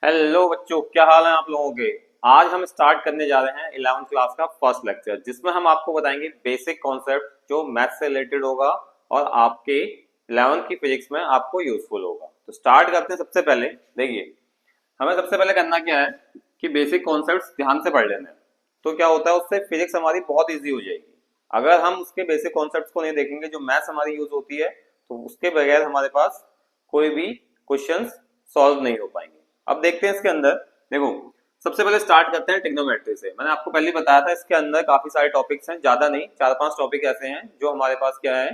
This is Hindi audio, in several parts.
हेलो बच्चों, क्या हाल है आप लोगों के। आज हम स्टार्ट करने जा रहे हैं 11th क्लास का फर्स्ट लेक्चर, जिसमें हम आपको बताएंगे बेसिक कॉन्सेप्ट जो मैथ से रिलेटेड होगा और आपके 11th की फिजिक्स में आपको यूजफुल होगा। तो स्टार्ट करते हैं। सबसे पहले देखिए, हमें सबसे पहले करना क्या है कि बेसिक कॉन्सेप्ट्स ध्यान से पढ़ लेना है। तो क्या होता है, उससे फिजिक्स हमारी बहुत ईजी हो जाएगी। अगर हम उसके बेसिक कॉन्सेप्ट्स को नहीं देखेंगे, जो मैथ्स हमारी यूज होती है, तो उसके बगैर हमारे पास कोई भी क्वेश्चंस सॉल्व नहीं हो पाएंगे। अब देखते हैं इसके अंदर। देखो, सबसे पहले स्टार्ट करते हैं ट्रिग्नोमेट्री से। मैंने आपको पहले बताया था, इसके अंदर काफी सारे टॉपिक्स हैं, ज्यादा नहीं, 4-5 टॉपिक ऐसे हैं जो हमारे पास क्या है,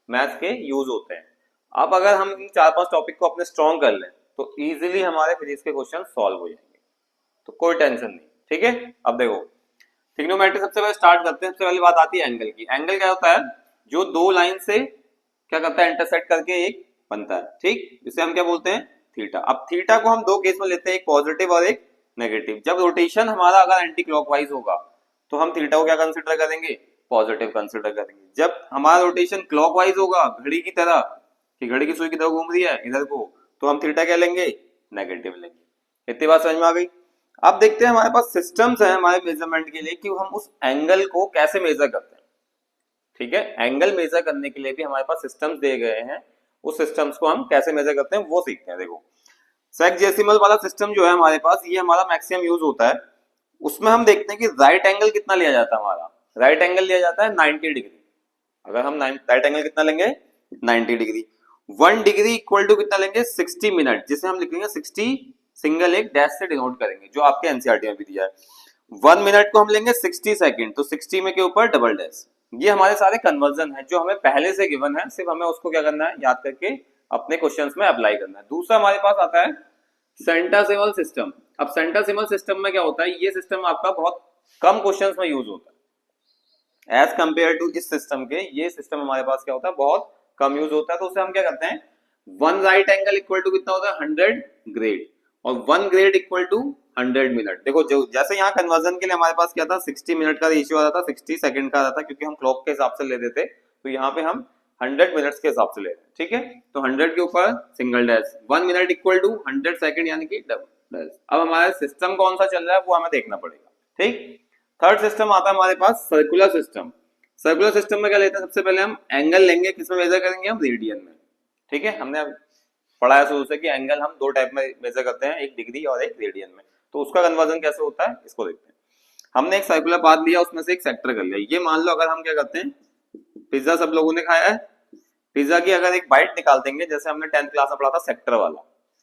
मैथ्स के यूज होते हैं। अब अगर हम इन 4-5 टॉपिक को अपने स्ट्रॉन्ग कर लें तो इजीली हमारे फिजिक्स के क्वेश्चन सॉल्व हो जाएंगे। तो कोई टेंशन नहीं, ठीक है। अब देखो, ट्रिग्नोमेट्री सबसे पहले स्टार्ट करते हैं। सबसे पहली बात आती है एंगल की। एंगल क्या होता है, जो दो लाइन से क्या करता है, इंटरसेक्ट करके एक बनता है, ठीक। इसे हम क्या बोलते हैं, थीटा। अब थीटा को हम दो केस में लेते हैं, एक पॉजिटिव और एक नेगेटिव। जब रोटेशन हमारा अगर एंटी क्लॉकवाइज होगा तो हम थीटा को क्या कंसिडर करेंगे, पॉजिटिव कंसिडर करेंगे। जब हमारा रोटेशन क्लॉकवाइज होगा, घड़ी की तरह, कि घड़ी की सुई की तरह घूम रही है इधर को, तो हम थीटा क्या लेंगे, नेगेटिव लेंगे। इतनी बात समझ में आ गई। अब देखते हैं हमारे पास सिस्टम्स है हमारे मेजरमेंट के लिए, कि हम उस एंगल को कैसे मेजर करते हैं। ठीक है, एंगल मेजर करने के लिए भी हमारे पास सिस्टम्स दिए गए हैं। उस सिस्टम्स को हम कैसे मेजर करते हैं वो सीखते हैं। देखो, सेक्सडेसिमल वाला सिस्टम जो है हमारे पास, ये हमारा मैक्सिमम यूज होता है। उसमें हम देखते हैं कि राइट एंगल कितना लिया जाता है हमारा। राइट एंगल लिया जाता है 90 डिग्री। अगर हम राइट एंगल कितना लेंगे, 90 डिग्री। 1 डिग्री इक्वल टू कितना लेंगे, 60 मिनट, जिसे हम लिखेंगे 60, सिंगल एक डैश से डिनोट करेंगे, जो आपके एनसीईआरटी में भी दिया है। 1 मिनट को हम लेंगे 60 सेकेंड, तो 60 में के ऊपर डबल डैश। ये हमारे सारे कन्वर्जन है जो हमें पहले से गिवन है, सिर्फ हमें उसको क्या करना है, याद करके अपने क्वेश्चंस में अप्लाई करना है। दूसरा हमारे पास आता है सेंटासिमल सिस्टम। अब सेंटासिमल सिस्टम में क्या होता है, ये सिस्टम आपका बहुत कम क्वेश्चंस में यूज होता है एज कंपेयर टू इस सिस्टम के। ये सिस्टम हमारे पास क्या होता है, बहुत कम यूज होता है। तो उसे हम क्या करते हैं, 1 राइट एंगल इक्वल टू कितना होता है, 100 ग्रेड, और 1 ग्रेड इक्वल टू 100 मिनट। देखो, जो जैसे यहाँ कन्वर्जन के लिए हमारे पास क्या था, 60 मिनट का रेशियो आ रहा था, 60 सेकंड का आ रहा था, क्योंकि हम क्लॉक के हिसाब से लेते थे। तो यहाँ पे हम 100 मिनट्स के हिसाब से ले रहे हैं, ठीक है। तो 100 के ऊपर single dash, 1 minute equal to 100 second, यानी कि डबल डैश। अब हमारा सिस्टम कौन सा चल रहा है वो हमें देखना पड़ेगा, ठीक। थर्ड सिस्टम आता है हमारे पास सर्कुलर सिस्टम। सर्कुलर सिस्टम में क्या लेते हैं, सबसे पहले हम एंगल लेंगे, किसमें मेजर करेंगे, हम रेडियन में, ठीक है। हमने पढ़ा है शुरू से कि एंगल हम दो टाइप में मेजर करते हैं, एक डिग्री और एक रेडियन में। तो उसका कन्वर्जन कैसे होता है, इसको देखते हैं। हमने एक सर्कुलर पाथ लिया, उसमें से एक सेक्टर कर लिया। ये मान लो अगर हम क्या करते हैं, पिज्जा सब लोगों ने खाया है, पिज्जा की अगर एक बाइट निकाल देंगे, जैसे हमने 10th क्लास में पढ़ा था सेक्टर वाला,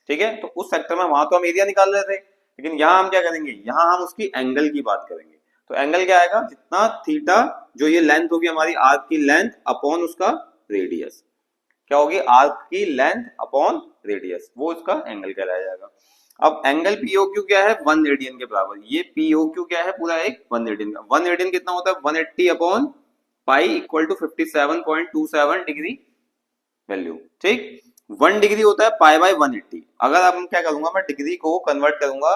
ठीक है। तो उस सेक्टर में वहां तो हम एरिया निकाल रहे थे, लेकिन यहाँ हम क्या करेंगे, यहाँ हम उसकी एंगल की बात करेंगे। तो एंगल क्या आएगा, जितना थीटा, जो ये लेंथ होगी हमारी आर्क की लेंथ अपॉन उसका रेडियस, क्या होगी, आर्क की लेंथ अपॉन रेडियस, वो इसका एंगल कहलाया जाएगा। अब एंगल पीओक्यू क्या है, 1 रेडियन के बराबर। ये पीओक्यू क्या है, पूरा एक 1 रेडियन का। 1 रेडियन कितना होता है, 180 upon pi equal to 57.27 degree value, ठीक। 1 डिग्री होता है पाई बाय 180। अगर अब हम क्या करूंगा, मैं डिग्री को कन्वर्ट करूंगा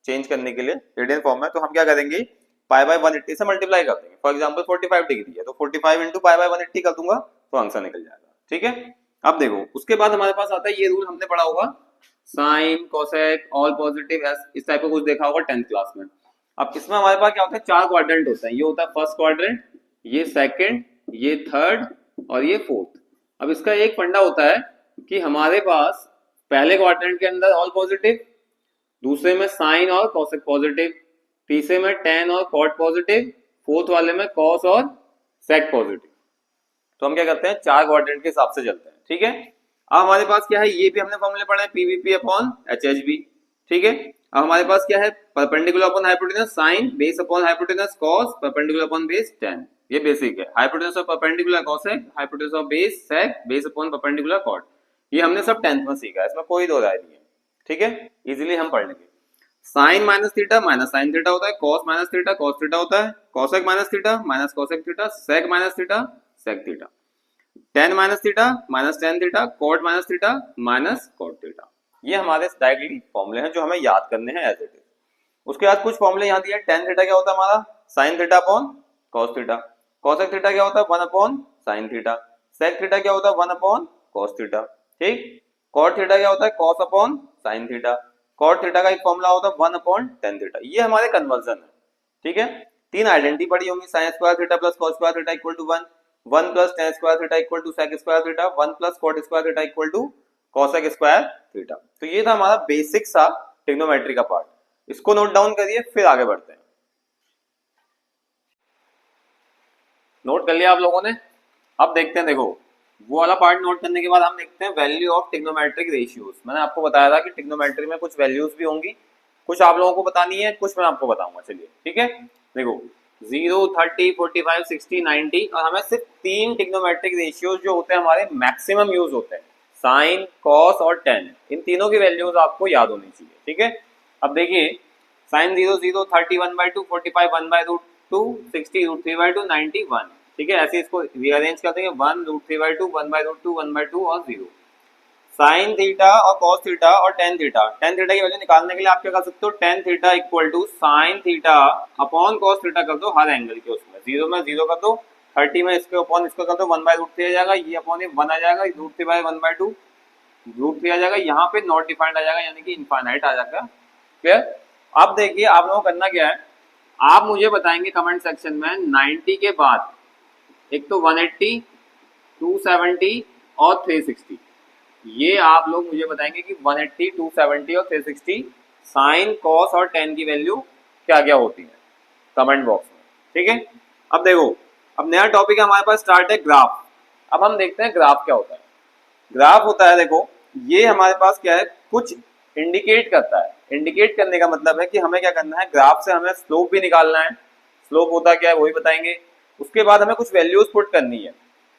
चेंज करने के लिए रेडियन फॉर्म में, तो हम क्या करेंगे, पाई बाय 180 से मल्टीप्लाई कर देंगे। फॉर एग्जांपल 45 डिग्री है, तो 45 इंटू पाई बाय 180 कर दूंगा, तो आंसर निकल जाएगा, ठीक है। अब देखो, उसके बाद हमारे पास आता है ये रूल, हमने पढ़ा होगा, साइन कोसेक ऑल पॉजिटिव, इस टाइप का कुछ देखा होगा 10th क्लास में। अब इसमें हमारे पास क्या होता है, 4 क्वाड्रेंट होता है। ये होता है फर्स्ट क्वाड्रेंट, ये सेकंड, ये थर्ड और ये फोर्थ। अब इसका एक फंडा होता है कि हमारे पास पहले क्वाड्रेंट के अंदर ऑल पॉजिटिव, दूसरे में साइन और कॉसेक पॉजिटिव, तीसरे में टेन और कॉट पॉजिटिव, फोर्थ वाले में कॉस और सेक पॉजिटिव। तो हम क्या करते हैं, 4 क्वाड्रेंट के हिसाब से चलते हैं, ठीक है। अब हमारे पास क्या है, ये भी हमने फॉर्मूले पढ़े हैं, पीवीपी अपॉन एचएचबी, ठीक है। अब हमारे पास क्या है, perpendicular upon hypotenuse sine, base upon hypotenuse cos, perpendicular upon base tan. ये बेसिक है। Hypotenuse of perpendicular cosec, hypotenuse of base sec, base upon perpendicular cot. ये हमने सब 10th में सीखा है, इसमें कोई दो राय नहीं है, ठीक है। इजीली हम पढ़ लेंगे। Sine minus theta minus sine theta होता है, cos minus theta cos theta होता है, cosec minus theta minus cosec theta, sec minus theta sec theta, tan minus theta minus tan theta, cot minus theta minus cot theta. ये हमारे डायरेक्टली फॉर्मूले हैं जो हमें याद करने हैं एज इट इज। उसके बाद कुछ फॉर्मूले यहाँ दिए। टेन थीटा क्या होता है हमारा, sine theta upon cos theta. Cosec theta क्या होता है, 1 upon sine theta. Sec theta क्या होता है, 1 अपॉन कॉस थीटा, ठीक। कॉट थीटा क्या होता है, cos upon sine theta. Cot theta का एक फॉर्मूला होता है 1/tan थीटा। ये हमारे कन्वर्जन है, ठीक है। तीन आइडेंटिटी पड़ी होंगी, sin square theta plus cos square theta equal to 1, 1 plus tan square theta equal to sec square theta, 1 plus cot square theta equal to cosec square theta. तो ये था हमारा बेसिक सा ट्रिग्नोमेट्री का पार्ट। इसको नोट डाउन करिए, फिर आगे बढ़ते हैं। नोट कर लिया आप लोगों ने? अब देखते हैं, देखो वो वाला पार्ट नोट करने के बाद हम देखते हैं वैल्यू ऑफ ट्रिग्नोमेट्रिक रेशियोज। मैंने आपको बताया था कि ट्रिग्नोमेट्री में कुछ वैल्यूज भी होंगी, कुछ आप लोगों को बतानी है, कुछ मैं आपको बताऊंगा। चलिए ठीक है, देखो 0, 30, 45, 60, 90 और हमें सिर्फ तीन ट्रिग्नोमेट्रिक रेशियोज जो होते हैं हमारे मैक्सिमम यूज होते हैं, साइन, कॉस और टेन। इन तीनों की वैल्यूज आपको याद होनी चाहिए, ठीक है। अब देखिए साइन 0 0, 30 1/2, 45 1/√2, 60 √3/2, 90 1, ठीक है। ऐसे इसको रीअरेंज कर देंगे 1 √3/2, 1/√2, 1/2 और 0। साइन थीटा और कॉस थीटा और टेन थीटा की वैल्यू निकालने के लिए आप क्या कर सकते हो, tan theta equal to sine theta upon cos theta कर दो हर एंगल के उसमें, 0 में 0 कर दो, 30 में इसके अपॉन इसका कर दो, 1/√3 आ जाएगा, ये अपॉन 1 आ जाएगा, √3/1/2 √3 आ जाएगा, यहाँ पे नॉट डिफाइंड आ जाएगा यानी कि इनफाइनाइट आ जाएगा। क्लियर? अब देखिए आप लोगों को करना क्या है, आप मुझे बताएंगे कमेंट सेक्शन में 90 के बाद एक तो 180, 270 और 360, ये आप लोग मुझे बताएंगे कि 180, 270 और 360 साइन, कॉस और टेन की वैल्यू क्या क्या होती है कमेंट बॉक्स में, ठीक है। अब देखो, अब नया टॉपिक हमारे पास स्टार्ट है ग्राफ। अब हम देखते हैं ग्राफ क्या होता है। ग्राफ होता है, देखो ये हमारे पास क्या है, कुछ इंडिकेट करता है। इंडिकेट करने का मतलब है कि हमें क्या करना है, ग्राफ से हमें स्लोप भी निकालना है। स्लोप होता क्या है वही बताएंगे, उसके बाद हमें कुछ वैल्यूज पुट करनी है,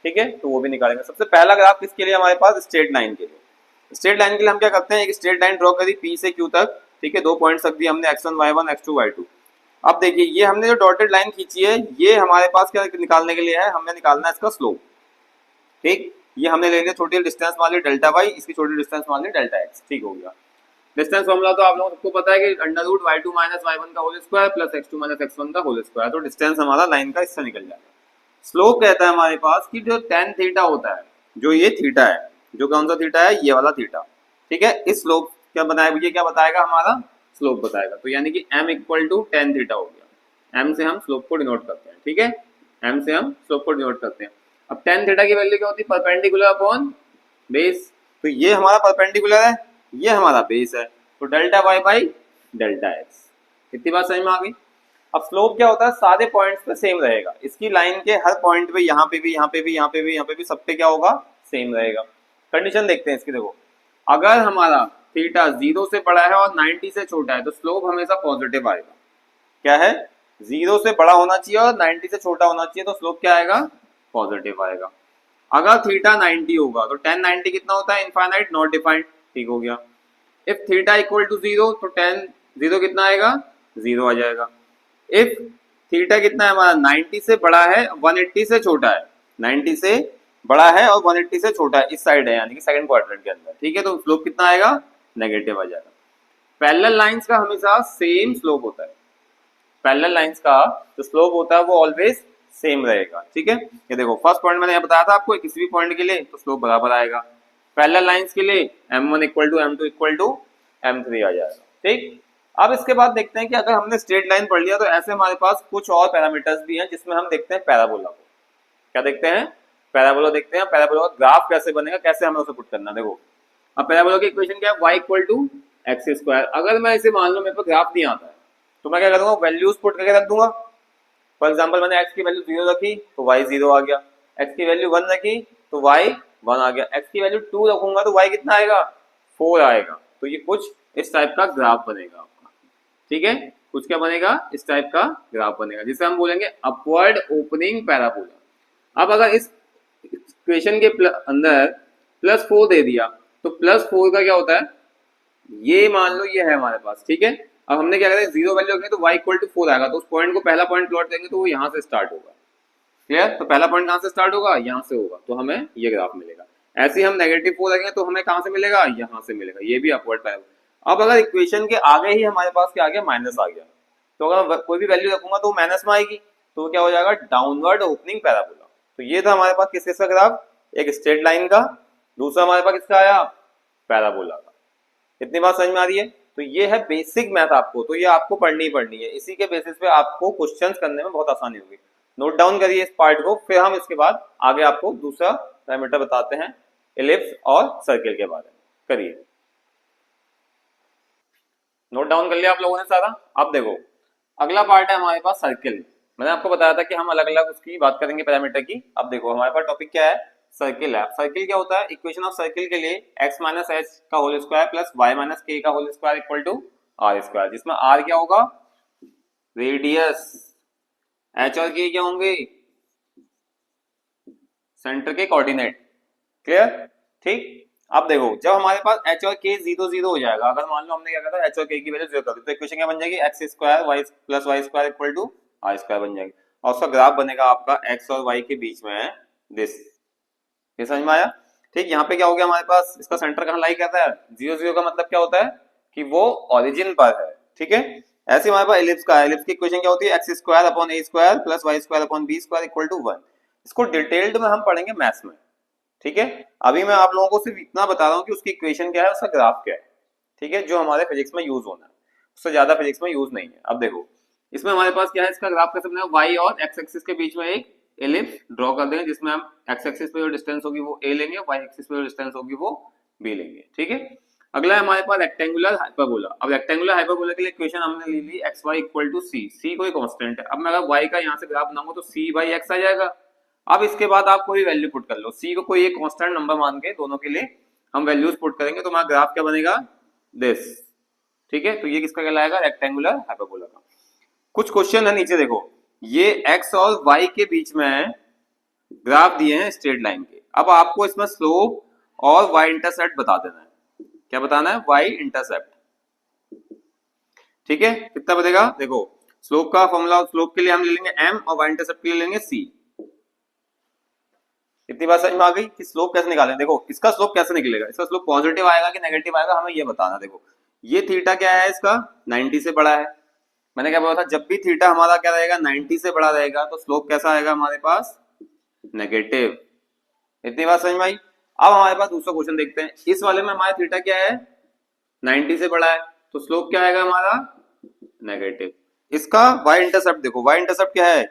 ठीक है, तो वो भी निकालेंगे। सबसे पहला ग्राफ किसके लिए हमारे पास, स्ट्रेट लाइन के लिए। स्ट्रेट लाइन के लिए हम क्या करते हैं, एक स्ट्रेट लाइन ड्रॉ करी पी से क्यू तक, ठीक है, 2 पॉइंट्स रख दिए हमने x1 y1 x2 y2। अब देखिए ये हमने जो डॉटेड लाइन खींची है, ये हमारे पास क्या निकालने के लिए है, हमें निकालना है इसका स्लोप, ठीक। ये हमने ले लिया छोटी डिस्टेंस मान ली डेल्टा वाई, इसकी छोटी डिस्टेंस मान ली डेल्टा एक्स, ठीक हो गया। डिस्टेंस फॉर्मूला तो आप लोगों को पता है कि √y2 - y1 का whole square plus x2 - x1 का होल स्क्वायर, तो डिस्टेंस हमारा लाइन का इससे निकल जाएगा। स्लोप कहता है हमारे पास कि जो tan थीटा होता है, जो ये थीटा है, जो कौन सा थीटा है, ये वाला थीटा, ठीक है, इस स्लोप क्या बताएगा, ये क्या बताएगा, हमारा स्लोप बताएगा। तो यानी कि m equal to tan theta हो गया। m से हम स्लोप को डिनोट करते हैं, ठीक है, m से हम स्लोप को डिनोट करते हैं। अब tan थीटा की वैल्यू क्या होती है, परपेंडिकुलर अपॉन बेस। तो ये हमारा परपेंडिकुलर है, ये हमारा बेस है, तो delta Y by delta X. कितनी बात समझ में आ गई? अब स्लोप क्या होता है, सारे पॉइंट्स पे सेम रहेगा, इसकी लाइन के हर पॉइंट पे, यहाँ पे भी, यहाँ पे भी, यहाँ पे भी, यहाँ पे भी, सब पे क्या होगा, सेम रहेगा। कंडीशन देखते हैं इसकी, देखो अगर हमारा थीटा 0 से बड़ा है और 90 से छोटा है तो स्लोप हमेशा पॉजिटिव आएगा। क्या है, 0 से बड़ा होना चाहिए और 90 से छोटा होना चाहिए, तो स्लोप क्या आएगा, पॉजिटिव आएगा। अगर थीटा 90 होगा तो tan 90 कितना होता है, इनफाइनाइट, नॉट डिफाइंड, ठीक हो गया। इफ थीटा इक्वल टू 0 तो tan 0 कितना आएगा, 0 आ जाएगा। इफ थीटा कितना है हमारा, 90 से बड़ा है, 180 से छोटा है, 90 से बड़ा है और 180 से छोटा है, इस साइड है यानी कि सेकंड क्वाड्रेंट के अंदर, ठीक है, तो स्लोप कितना आएगा, नेगेटिव आ जाएगा। पैरेलल लाइंस का हमेशा सेम स्लोप होता है, पैरेलल लाइंस का जो स्लोप होता है वो ऑलवेज सेम रहेगा, ठीक है। ये देखो फर्स्ट पॉइंट मैंने बताया था आपको, किसी भी पॉइंट के लिए तो स्लोप बराबर आएगा। पैरेलल लाइंस के लिए m1 equal to m2 equal to m3 आ जाएगा, ठीक। अब इसके बाद देखते हैं कि अगर हमने स्ट्रेट लाइन पढ़ लिया तो ऐसे हमारे पास कुछ और पैरामीटर्स भी हैं, जिसमें हम देखते हैं पैराबोला को। क्या देखते हैं, पैराबोला देखते हैं। पैराबोला का ग्राफ कैसे बनेगा, कैसे हमें उसे पुट करना, देखो अब पैराबोला की इक्वेशन क्या है, y equal to x square. अगर मैं इसे मान लो मेरे पास ग्राफ नहीं आता है तो मैं क्या करूंगा, वैल्यूज पुट करके रख दूंगा। फॉर एग्जाम्पल मैंने x की वैल्यू 0 रखी तो y 0 आ गया, x की वैल्यू 1 रखी तो y 1 आ गया, x की वैल्यू 2 रखूंगा तो y कितना आएगा, 4 आएगा। तो ये कुछ इस टाइप का ग्राफ बनेगा आपका, ठीक है, कुछ क्या बनेगा, इस टाइप का ग्राफ बनेगा, जिसे हम बोलेंगे अपवर्ड ओपनिंग पैराबोला। अब अगर इस इक्वेशन के अंदर +4 दे दिया तो +4 का क्या होता है, ये मान लो ये है हमारे पास, ठीक है। अब हमने क्या करें, 0 वैल्यू रखें तो y इक्वल टू 4 आएगा, तो उस पॉइंट को पहला पॉइंट प्लॉट देंगे तो वो यहाँ से स्टार्ट होगा। क्लियर? तो पहला पॉइंट कहाँ से स्टार्ट होगा, यहाँ से होगा, तो हमें ये ग्राफ मिलेगा। ऐसे ही हम -4 रखेंगे तो हमें कहाँ से मिलेगा, यहाँ से मिलेगा, ये भी अपवर्ड पैराबोला। अब अगर इक्वेशन के आगे ही हमारे पास क्या आ गया, माइनस आ गया, तो अगर कोई भी वैल्यू रखूंगा तो माइनस में आएगी, तो क्या हो जाएगा, डाउनवर्ड ओपनिंग पैराबोला। तो ये था हमारे पास किसका ग्राफ, एक स्ट्रेट लाइन का, दूसरा हमारे पास किसका आया, पैराबोला का। कितनी बात समझ में आ रही है? तो ये है बेसिक मैथ आपको, तो ये आपको पढ़नी ही पढ़नी है, इसी के बेसिस पे आपको क्वेश्चंस करने में बहुत आसानी होगी। नोट डाउन करिए इस पार्ट को, फिर हम इसके बाद आगे आपको दूसरा पैरामीटर बताते हैं एलिप्स और सर्किल के बारे में। करिए, नोट डाउन कर लिया आप लोगों ने सारा। अब देखो अगला पार्ट है हमारे पास सर्किल। मैंने आपको बताया था कि हम अलग अलग उसकी बात करेंगे पैरामीटर की। अब देखो हमारे पास टॉपिक क्या है, सर्किल है। सर्किल क्या होता है, इक्वेशन ऑफ सर्किल के लिए x माइनस एच का whole square plus y minus k का whole square equal to r square, जिसमें r क्या होगा, रेडियस, h और k क्या होंगे, सेंटर के कोऑर्डिनेट। क्लियर, ठीक। अब देखो जब हमारे पास h और k 0 0 हो जाएगा, अगर मान लो हमने क्या कहा था h और k की वैल्यू 0 कर दी, तो इक्वेशन क्या बन जाएगी, x square y plus y square equal to r square बन जाएगी, और उसका ग्राफ बनेगा आपका x और y के बीच में है दिस। ये समझ में आया, ठीक। यहाँ पे क्या हो गया हमारे पास, इसका सेंटर कहाँ लाई करता है, 0 0 का मतलब क्या होता है कि वो ओरिजिन पर है, ठीक है। ऐसे हमारे पास एलिप्स का है, एलिप्स की इक्वेशन क्या होती है, x square upon a square plus y square upon b square equal to 1। इसको डिटेल्ड में हम पढ़ेंगे मैथ्स में, ठीक है। अभी मैं आप लोगों को सिर्फ इतना बता रहा हूँ कि उसकी इक्वेशन क्या है, उसका ग्राफ क्या है, ठीक है, जो हमारे फिजिक्स में यूज होना है, उससे ज्यादा फिजिक्स में यूज नहीं है। अब देखो इसमें हमारे पास क्या है, इसका ग्राफ कैसे बनेगा, y और x एक्सिस के बीच में एक एलिप्स ड्रॉ कर देंगे, जिसमें हम x एक्सिस पे जो डिस्टेंस होगी वो a लेंगे, y एक्सिस पे जो डिस्टेंस होगी वो b लेंगे, ठीक है। अगला है हमारे पास रेक्टेंगुलर हाइपरबोला। अब रेक्टेंगुलर हाइपरबोला के लिए इक्वेशन हमने ले ली xy इक्वल टू c कोई कांस्टेंट है। अब मैं अगर y का यहाँ से ग्राफ बनाऊंगा तो c बाई x आ जाएगा। अब इसके बाद आप कोई वैल्यू पुट कर लो, c को कोई एक कांस्टेंट नंबर मान के दोनों के लिए हम वैल्यूज पुट करेंगे, तो हमारा ग्राफ क्या बनेगा, दिस, ठीक है। तो ये किसका कहलाएगा, रेक्टेंगुलर हाइपरबोला का। कुछ क्वेश्चन है नीचे देखो, ये x और y के बीच में ग्राफ दिए हैं स्ट्रेट लाइन के। अब आपको इसमें स्लोप और y इंटरसेप्ट बता देना है। क्या बताना है, y इंटरसेप्ट, ठीक है। कितना बनेगा, देखो स्लोप का फॉर्मूला, स्लोप के लिए हम ले लेंगे m और y इंटरसेप्ट के लिए लेंगे c। इतनी बात समझ में आ गई कि स्लोप कैसे निकालें। देखो इसका स्लोप कैसे निकलेगा, इसका स्लोप पॉजिटिव आएगा कि नेगेटिव आएगा, हमें ये बताना। देखो ये थीटा क्या है, इसका 90 से बड़ा है। मैंने क्या बोला था, जब भी थीटा हमारा क्या रहेगा, 90 से बड़ा रहेगा, तो स्लोप कैसा आएगा हमारे पास, नेगेटिव। इतनी बात समझ में आई। अब हमारे पास दूसरा क्वेश्चन देखते हैं, इस वाले में हमारा थीटा क्या है, 90 से बड़ा है, तो स्लोप क्या आएगा हमारा, नेगेटिव। इसका y इंटरसेप्ट देखो, y इंटरसेप्ट क्या है,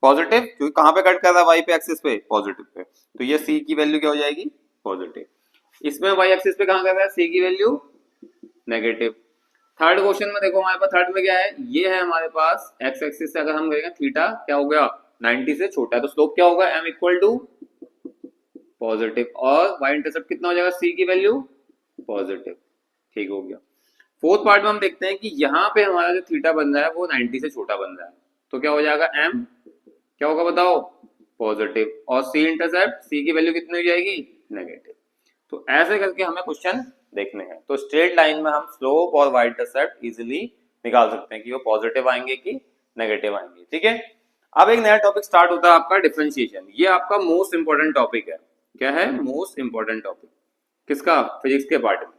पॉजिटिव, क्योंकि कहां पे कट कर रहा है, y पे एक्सिस पे, पॉजिटिव पे, तो ये c की वैल्यू क्या हो जाएगी, पॉजिटिव। इसमें y एक्सिस पे कहां कर रहा है, c की वैल्यू नेगेटिव। थर्ड क्वेश्चन में देखो हमारे पास थर्ड में क्या है, ये है हमारे पास x एक्सिस से अगर हम करेंगे थीटा क्या हो गया, 90 से छोटा है, तो स्लोप क्या होगा, m इक्वल टू पॉजिटिव, और y इंटरसेप्ट कितना हो जाएगा, c की वैल्यू पॉजिटिव, ठीक हो गया। फोर्थ पार्ट में हम देखते हैं कि यहाँ पे हमारा जो थीटा बन रहा है वो 90 से छोटा बन रहा है, तो क्या हो जाएगा, m क्या होगा बताओ, पॉजिटिव, और c इंटरसेप्ट, c की वैल्यू कितनी हो जाएगी, नेगेटिव। तो ऐसे करके हमें क्वेश्चन देखने हैं। तो स्ट्रेट लाइन में हम स्लोप और y इंटरसेप्ट इजीली निकाल सकते हैं कि वो पॉजिटिव आएंगे कि नेगेटिव आएंगे, ठीक है। अब एक नया टॉपिक स्टार्ट होता है आपका डिफरेंशिएशन। ये आपका मोस्ट इंपोर्टेंट टॉपिक है। क्या है, मोस्ट इंपोर्टेंट टॉपिक किसका, फिजिक्स के पार्ट में,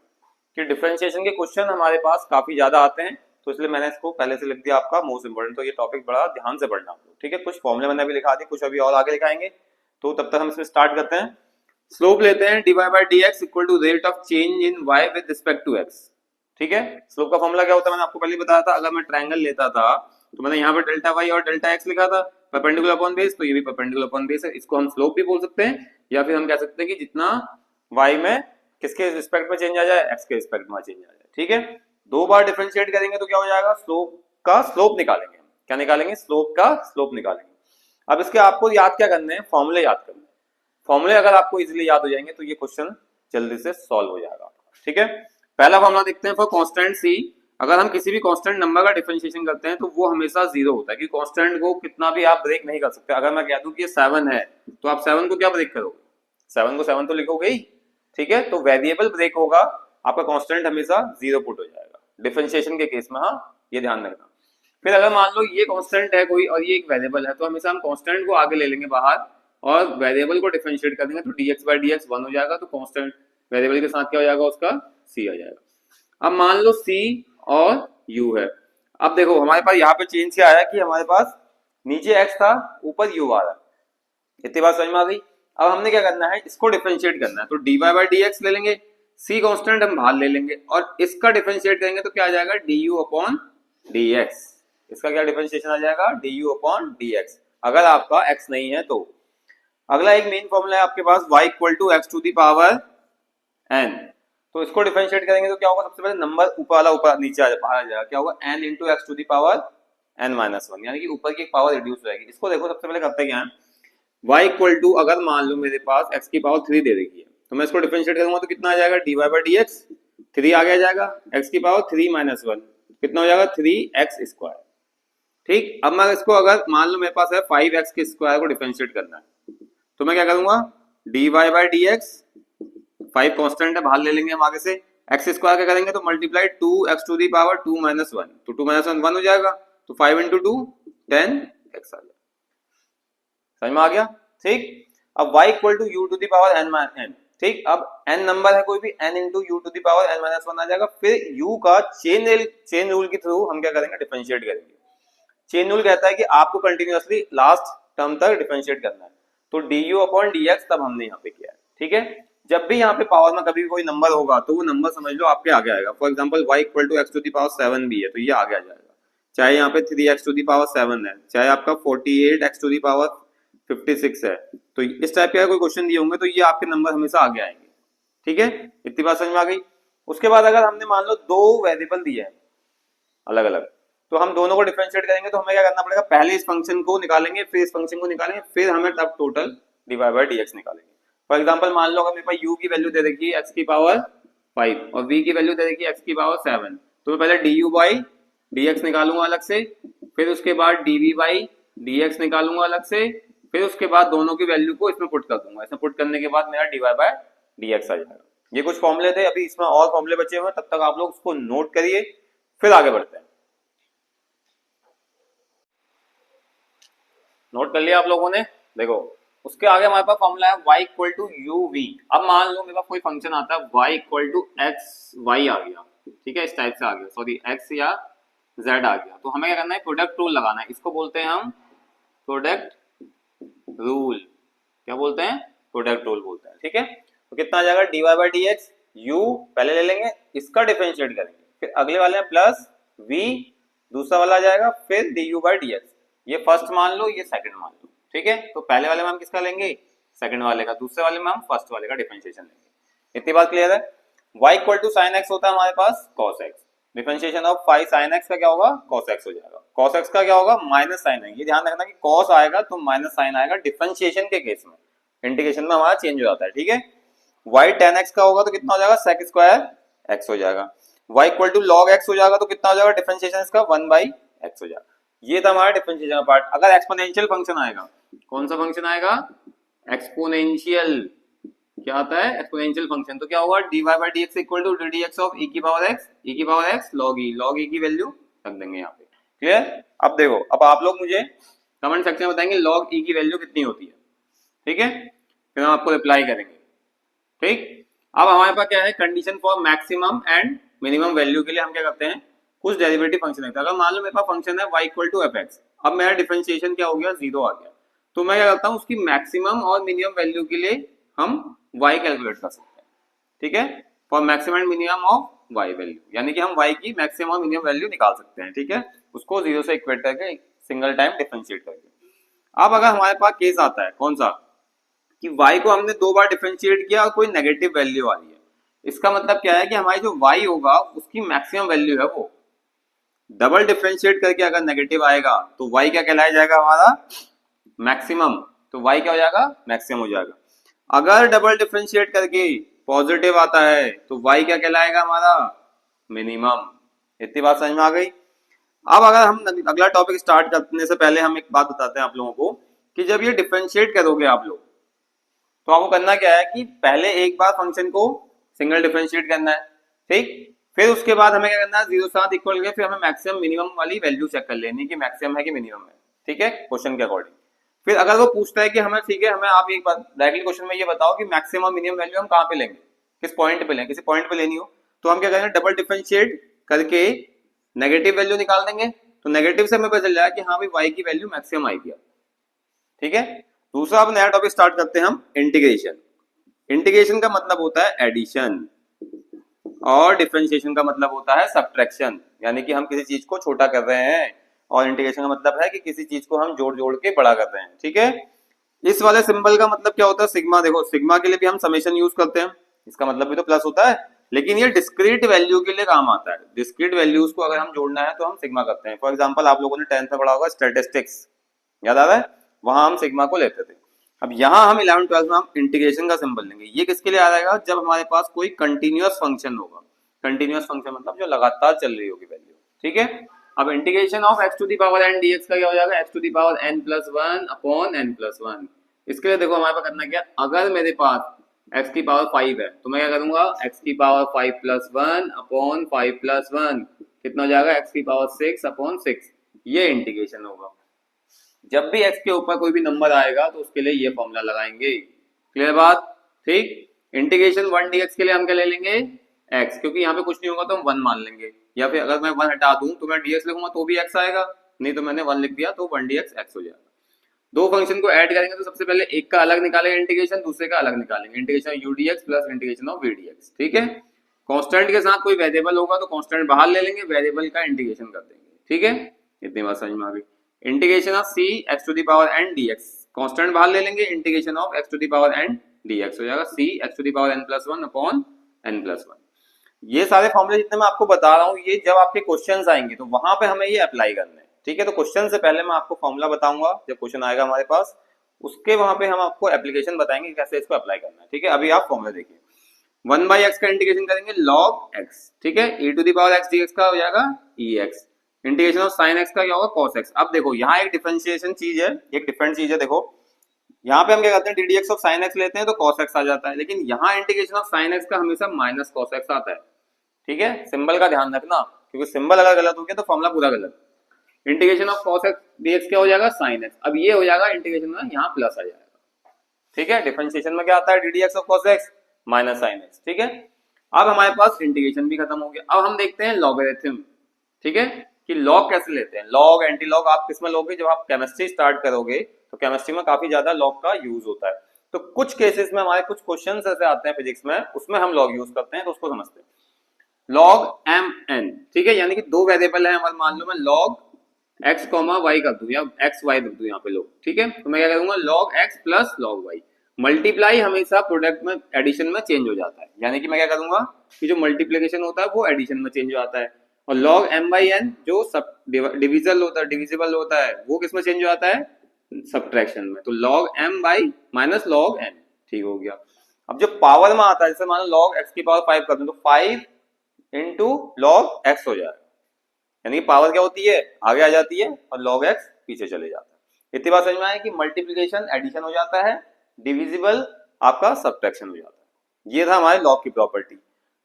कि डिफरेंशिएशन के क्वेश्चन हमारे पास काफी ज्यादा आते हैं, तो इसलिए मैंने इसको पहले से लिख दिया आपका मोस्ट इंपोर्टेंट। तो ये टॉपिक बड़ा ध्यान से पढ़ना आप लोग, ठीक है। कुछ फॉर्मूले मैंने अभी लिखा दिए, कुछ अभी और आगे लिखाएंगे, तो तब तक हम इसमें स्टार्ट करते हैं। स्लोप लेते हैं, dy by dx equal to rate of change in y with respect to x, ठीक है। स्लोप का फॉर्मूला क्या होता है, मैंने आपको पहले बताया था। अगर मैं ट्रायंगल लेता था तो मैंने यहाँ पर डेल्टा y और डेल्टा x लिखा था, परपेंडिकुलर अपॉन बेस, तो ये भी परपेंडिकुलर अपॉन बेस है। इसको हम स्लोप भी बोल सकते हैं, या फिर हम कह सकते हैं कि जितना y में किसके रिस्पेक्ट में चेंज आ जाए, x के रिस्पेक्ट में चेंज आ जाए, ठीक है। दो बार डिफरेंशिएट करेंगे तो क्या हो जाएगा, स्लोप का स्लोप निकालेंगे। क्या निकालेंगे, स्लोप का स्लोप निकालेंगे। अब इसके आपको याद क्या करने हैं, फॉर्मूले याद करने हैं। फॉर्मूले अगर आपको इजीली याद हो जाएंगे तो ये क्वेश्चन जल्दी से सॉल्व हो जाएगा, ठीक है। पहला फॉर्मूला देखते हैं, फॉर कांस्टेंट c। अगर हम किसी भी कांस्टेंट नंबर का डिफरेंशिएशन करते हैं तो वो हमेशा 0 होता है, क्योंकि कांस्टेंट को कितना भी आप ब्रेक नहीं कर सकते। अगर मैं कह दूं कि ये 7 है, तो आप 7 को क्या ब्रेक करोगे, 7 को 7 तो लिखोगे ही, ठीक है। तो वेरिएबल ब्रेक होगा, आपका कांस्टेंट हमेशा 0 पुट हो जाएगा डिफरेंशिएशन के केस में, हाँ ये ध्यान रखना। फिर अगर मान लो ये कांस्टेंट है कोई और ये एक वेरिएबल है, तो हमेशा हम कांस्टेंट को आगे ले लेंगे बाहर और वेरिएबल को डिफरेंशिएट कर देंगे, तो dx by dx 1 हो जाएगा, तो कांस्टेंट वेरिएबल के साथ क्या हो जाएगा, उसका c आ जाएगा। अब मान लो c और u है। अब देखो हमारे पास यहाँ पे चेंज क्या आया कि हमारे पास नीचे x था, ऊपर u आ रहा है। इतनी बात समझ में आ गई। अब हमने क्या करना है, इसको डिफरेंशिएट करना है, तो dy by dx ले लेंगे। सी कांस्टेंट हम बाहर ले लेंगे और इसका डिफरेंशिएट करेंगे तो क्या आ जाएगा du अपॉन dx। इसका क्या डिफरेंशिएशन आ जाएगा du अपॉन dx अगर आपका x नहीं है तो। अगला एक मेन फॉर्मूला है आपके पास y equal to x to the power n। तो इसको डिफरेंशिएट करेंगे तो क्या होगा, सबसे पहले नंबर ऊपर वाला ऊपर नीचे बाहर आ जाएगा, क्या होगा n into x to the power n minus one, यानी कि ऊपर की पावर रिड्यूस हो जाएगी। इसको देखो सबसे पहले करते क्या है, y इक्वल टू अगर मान लो मेरे पास x की पावर 3 दे रखी है तो मैं इसको डिफरेंशिएट करूंगा तो कितना आ जाएगा dy बाई dx, 3 आ गया जाएगा, x की पावर 3 माइनस वन कितना हो जाएगा 3x स्क्वायर। ठीक, अब मैं इसको अगर मान लो मेरे पास है 5x के स्क्वायर को डिफरेंशिएट करना है तो मैं क्या करूंगा dy बाई dx, 5 कांस्टेंट है बाहर ले लेंगे हम आगे से, x स्क्वायर क्या करेंगे तो multiply 2x to the power 2 minus one, तो 2 माइनस वन 1 हो जाएगा, तो 5 इंटू 2 10x आ जाएगा। समझ में आ गया। ठीक, अब y equal to u to the power n। ठीक, अब n नंबर है कोई भी, n into u to the power n minus one आ जाएगा। फिर u का चेन रूल के थ्रू हम क्या करेंगे डिफरेंशिएट करेंगे। चेन रूल कहता है कि आपको कंटिन्यूअसली लास्ट टर्म तक डिफरेंशिएट करना है, तो du अपॉन dx तब हमने यहाँ पे किया है। ठीक है, जब भी यहाँ पे पावर में कभी कोई नंबर होगा तो वो नंबर समझ लो आपके आगे आएगा। For example y equal to x to the power 7 भी है तो ये आगे आ जाएगा, चाहे यहाँ पे 3x टू दी पावर 7 है, चाहे आपका 48x टू दी पावर 56 है, तो इस टाइप के कोई क्वेश्चन दिए होंगे तो ये आपके नंबर हमेशा आगे आएंगे। ठीक है, इतनी बात समझ में आ गई। उसके बाद अगर हमने मान लो दो वेरिएबल दिए हैं अलग अलग, तो हम दोनों को डिफरेंशिएट करेंगे तो हमें क्या करना पड़ेगा, पहले इस फंक्शन को निकालेंगे, फिर इस फंक्शन को निकालेंगे, फिर हमें तब टोटल डिवाइड बाय dx निकालेंगे। फॉर एग्जांपल मान लो अगर मेरे पास u की वैल्यू दे रखी है x की पावर 5 और v की वैल्यू दे रखी है x की पावर 7, तो मैं पहले du बाई dx निकालूंगा अलग से, फिर उसके बाद dv बाई dx निकालूंगा अलग से, फिर उसके बाद दोनों की वैल्यू को इसमें पुट कर दूंगा। इसमें पुट करने के बाद मेरा dy बाय dx आ जाएगा। ये कुछ फॉर्मूले थे, अभी इसमें और फॉर्मूले बचे हुए हैं, तब तक आप लोग उसको नोट करिए फिर आगे बढ़ते हैं। नोट कर लिया आप लोगों ने, देखो उसके आगे हमारे पास फॉर्मूला है y equal to u v. अब मान लो मेरे पास कोई फंक्शन आता है y equal to x y आ गया, ठीक है, इस टाइप से आ गया, सॉरी x या z आ गया, तो हमें क्या करना है प्रोडक्ट रूल लगाना है। इसको बोलते हैं हम प्रोडक्ट रूल। क्या बोलते हैं, प्रोडक्ट रूल बोलते हैं। ठीक है, तो कितना आ जाएगा dy बाई dx, u पहले ले लेंगे, इसका डिफरेंशिएट करेंगे, फिर अगले वाले में प्लस v दूसरा वाला आ जाएगा, फिर du बाई dx। ये फर्स्ट मान लो, ये सेकंड मान लो। ठीक है, तो पहले वाले में हम किसका लेंगे, सेकंड वाले का, दूसरे वाले में हम फर्स्ट वाले का डिफरेंशिएशन लेंगे। इतनी बात क्लियर है। y equal to sine x होता है हमारे पास cos x, differentiation of 5 sine x का क्या होगा cos x हो जाएगा। cos x का क्या होगा माइनस साइन है, ये ध्यान रखना कि cos आएगा तो माइनस साइन आएगा डिफरेंशिएशन के केस में, इंटीग्रेशन में हमारा चेंज हो जाता है। ठीक है, y tan x का होगा तो कितना हो जाएगा sec स्क्वायर x हो जाएगा। y equal to log x हो जाएगा तो कितना हो जाएगा डिफरेंशिएशन इसका 1 बाई x हो जाएगा। ये था हमारा डिफरेंशिएशन का पार्ट। अगर एक्सपोनेंशियल फंक्शन आएगा, कौन सा फंक्शन आएगा, एक्सपोनेंशियल। क्या आता है एक्सपोनेंशियल फंक्शन, तो क्या होगा dy by dx equal to ddx of e की पावर x log e की वैल्यू रख देंगे यहाँ पे। क्लियर। अब देखो, अब आप लोग मुझे कमेंट सेक्शन में बताएंगे log e की वैल्यू कितनी होती है। ठीक है, फिर हम आपको रिप्लाई करेंगे। ठीक, अब हमारे पास क्या है, condition for maximum and minimum value के लिए हम क्या करते हैं, कुछ डेरिवेटिव फंक्शन है। अगर मान लो मेरे पास फंक्शन है y equal to f x, अब मेरा डिफरेंशिएशन क्या हो गया, 0 आ गया, तो मैं क्या करता हूँ उसकी मैक्सिमम और मिनिमम वैल्यू के लिए हम y कैलकुलेट कर सकते हैं। ठीक है, for maximum and minimum of y value, यानी कि हम y की मैक्सिमम और मिनिमम वैल्यू निकाल सकते हैं। ठीक है, उसको 0 से इक्वेट करके सिंगल टाइम डिफरेंशिएट करके। अब अगर हमारे पास केस आता है कौन सा, कि y को हमने 2 बार डिफरेंशिएट किया और कोई नेगेटिव वैल्यू आ रही है, इसका मतलब क्या है कि हमारी जो y होगा उसकी मैक्सिमम वैल्यू है वो डबल डिफरेंशिएट करके अगर नेगेटिव आएगा तो y क्या कहलाया जाएगा हमारा मैक्सिमम, तो y क्या हो जाएगा मैक्सिमम हो जाएगा। अगर डबल डिफरेंशिएट करके पॉजिटिव आता है तो y क्या कहलाएगा हमारा मिनिमम। इतनी बात समझ में आ गई। अब अगर हम अगला टॉपिक स्टार्ट करने से पहले हम एक बात बताते हैं आप लोगों को कि जब ये डिफरेंशिएट करोगे आप लोग तो आपको करना क्या है कि पहले एक बार फंक्शन को सिंगल डिफरेंशिएट करना है। ठीक, फिर उसके बाद हमें क्या करना है, 0 साथ इक्वल करके फिर हमें मैक्सिमम मिनिमम वाली वैल्यू चेक कर लेनी कि मैक्सिमम है कि मिनिमम है। ठीक है, क्वेश्चन के अकॉर्डिंग। फिर अगर वो पूछता है कि हमें ठीक है, हमें आप एक बात डायरेक्टली क्वेश्चन में ये बताओ कि मैक्सिमम मिनिमम वैल्यू हम कहाँ पे लेंगे, किस पॉइंट पे लेंगे, किसी पॉइंट पे लेनी हो, तो हम क्या करेंगे डबल डिफरेंशिएट करके नेगेटिव वैल्यू निकाल देंगे, तो नेगेटिव से हमें पता चल जाएगा कि हाँ भाई y की वैल्यू मैक्सिमम आएगी। ठीक है, दूसरा अब नया टॉपिक स्टार्ट करते हैं हम इंटीग्रेशन। इंटीग्रेशन का मतलब होता है एडिशन। और डिफरेंशिएशन का मतलब होता है सब्ट्रैक्शन, यानी कि हम किसी चीज को छोटा कर रहे हैं, और इंटीग्रेशन का मतलब है कि किसी चीज को हम जोड़ जोड़ के बड़ा कर रहे हैं। ठीक है, इस वाले सिंबल का मतलब क्या होता है, सिग्मा। देखो सिग्मा के लिए भी हम समेशन यूज करते हैं, इसका मतलब भी तो प्लस होता है, लेकिन ये डिस्क्रीट वैल्यू के लिए काम आता है। डिस्क्रीट वैल्यूज को अगर हम जोड़ना है तो हम सिग्मा करते हैं। फॉर एग्जांपल आप लोगों ने 10th में पढ़ा होगा स्टैटिस्टिक्स, याद आ रहा है, वहां हम सिग्मा को लेते थे। अब यहाँ हम 11 12 में हम इंटीग्रेशन का सिंबल लेंगे। ये किसके लिए आ जाएगा, जब हमारे पास कोई कंटिन्यूअस फंक्शन होगा। कंटिन्यूअस फंक्शन मतलब जो लगातार चल रही होगी वैल्यू। ठीक है, अब integration of x to the power n dx का क्या हो जाएगा, x to the power n plus one upon n plus one. इसके लिए देखो हमारे पास करना क्या, अगर मेरे पास x की पावर 5 है तो मैं क्या करूंगा, x की power 5 plus one upon 5 plus one कितना हो जाएगा, x की पावर 6 अपॉन 6। ये इंटीग्रेशन होगा। जब भी x के ऊपर कोई भी नंबर आएगा तो उसके लिए ये फॉर्मूला लगाएंगे। क्लियर बात, ठीक। इंटीग्रेशन 1 dx के लिए हम क्या ले लेंगे, x, क्योंकि यहाँ पे कुछ नहीं होगा तो हम 1 मान लेंगे, या फिर अगर मैं 1 हटा दूं तो मैं dx लिखूंगा तो भी x आएगा, नहीं तो मैंने 1 लिख दिया तो 1 dx x हो जाएगा। दो फंक्शन को ऐड करेंगे तो सबसे पहले एक का अलग निकालेंगे इंटीग्रेशन, दूसरे का अलग निकालेंगे, integration u dx plus integration of v dx। ठीक है, कांस्टेंट के साथ कोई वेरिएबल होगा तो कांस्टेंट बाहर ले लेंगे, वेरिएबल का इंटीग्रेशन कर देंगे। ठीक है, इतनी बात समझ में आ गई। Integration of c x to the power n dx, constant बाहर ले लेंगे, integration of x to the power n dx हो जाएगा c x to the power n plus one upon n plus one. ये सारे फॉर्मूले जितने मैं आपको बता रहा हूँ, ये जब आपके क्वेश्चंस आएंगे तो वहां पे हमें ये अप्लाई करना है। ठीक है, तो क्वेश्चन से पहले मैं आपको फॉर्मूला बताऊंगा, जब क्वेश्चन आएगा हमारे पास उसके वहां पे हम आपको एप्लीकेशन बताएंगे कैसे इसको अप्लाई करना है। ठीक है, अभी आप फॉर्मूला देखिए, 1 बाई एक्स का इंटीग्रेशन करेंगे log x, ठीक है, e to the power x dx का हो जाएगा ex, integration of sin x का क्या होगा cos x। अब देखो यहाँ एक डिफरेंशिएशन चीज है, एक डिफरेंट चीज है। देखो यहाँ पे हम क्या करते हैं, ddx ऑफ sin x लेते हैं तो cos x आ जाता है, लेकिन यहाँ इंटीग्रेशन ऑफ sin x का हमेशा माइनस cos x आता है। ठीक है, सिंबल का ध्यान रखना, क्योंकि सिंबल अगर गलत हो गया तो फॉर्मूला पूरा गलत। Integration of cos x dx क्या हो जाएगा sin x, अब ये हो जाएगा इंटीग्रेशन में यहाँ प्लस आ जाएगा। ठीक है, डिफरेंशिएशन में क्या आता है, ddx of cos x minus sin x। ठीक है, अब हमारे पास इंटीग्रेशन भी खत्म हो गया। अब हम देखते हैं लॉगरिथम। ठीक है, कि लॉग कैसे लेते हैं, लॉग एंटी लॉग आप किसमें लोगे, जब आप केमिस्ट्री स्टार्ट करोगे तो केमिस्ट्री में काफी ज्यादा लॉग का यूज होता है। तो कुछ केसेस में हमारे कुछ क्वेश्चन ऐसे आते हैं फिजिक्स में, उसमें हम लॉग यूज करते हैं, तो उसको समझते हैं। लॉग एम एन, ठीक है, यानी कि दो वेरिएबल है हमारे, मान लो मैं लॉग x कॉमा वाई कर दूं या एक्स वाई रख दूं यहाँ पे लोग। ठीक है, तो मैं क्या करूंगा, log x plus log y. Multiply हमेशा प्रोडक्ट में एडिशन में चेंज हो जाता है, यानी कि मैं क्या करूंगा कि जो मल्टीप्लिकेशन होता है वो एडिशन में चेंज हो जाता है, और लॉग m बाई n जो सब डिविजल होता है, डिविजिबल होता है, वो किस में चेंज हो जाता है, सब्ट्रैक्शन में। तो log m by minus log n, ठीक हो गया। अब जो पावर में आता है, जैसे मान लो लॉग x की पावर 5 कर दूं तो 5 इंटू लॉग x हो जाएगा, यानी कि पावर क्या होती है, आगे आ जाती है, और log x पीछे चले जाता है। इतनी बात समझ में आए कि मल्टीप्लिकेशन एडिशन हो जाता है, डिविजिबल आपका सब्ट्रैक्शन हो जाता है। ये था हमारे लॉग की प्रॉपर्टी।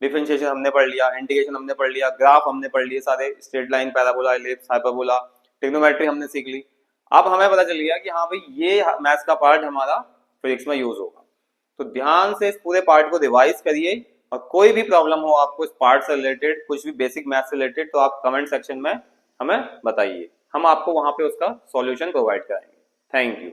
डिफरेंशिएशन हमने पढ़ लिया, इंटीग्रेशन हमने पढ़ लिया, ग्राफ हमने पढ़ लिए सारे, straight line, parabola, ellipse, hyperbola, trigonometry हमने सीख ली। अब हमें पता चल गया कि हाँ भाई ये मैथ्स का पार्ट हमारा फिजिक्स में यूज होगा। तो ध्यान से इस पूरे पार्ट को रिवाइज करिए, और कोई भी प्रॉब्लम हो आपको इस पार्ट से रिलेटेड, कुछ भी बेसिक मैथ से रिलेटेड, तो आप कमेंट सेक्शन में हमें बताइए, हम आपको वहां पे उसका सॉल्यूशन प्रोवाइड कराएंगे। Thank you.